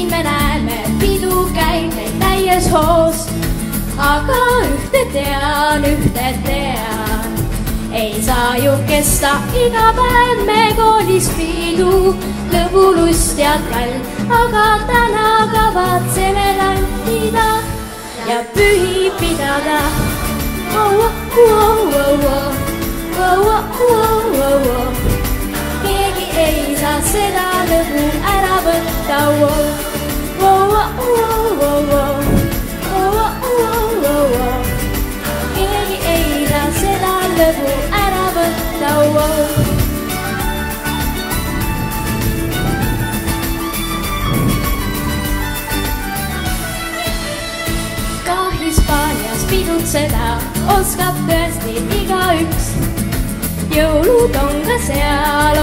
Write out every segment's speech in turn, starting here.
me näeme, pidu käib meil täies hoos. Aga ühte tean, ei saa ju kesta iga päev me koolis pidu, lõbulust ja trall, aga täna kavatseme lantida ja pühi pidada. Keegi ei saa seda lõbu ära võtta. Keegi ei saa seda lõbu ära võtta. Ka Hispaanias pidutseda oskab tõesti igaüks. Jõulud on ka seal,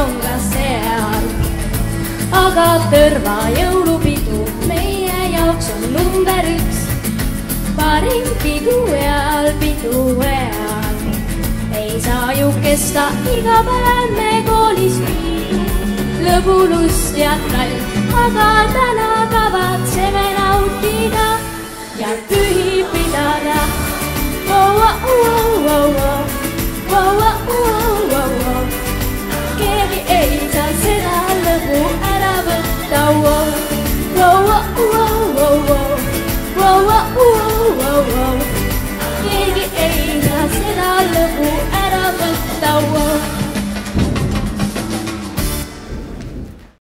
aga Tõrva jõulupidu meie jaoks on number 1. Parim pidu eal, ei saa ju kesta iga päev me koolis pidu, lõbulust ja trall, aga täna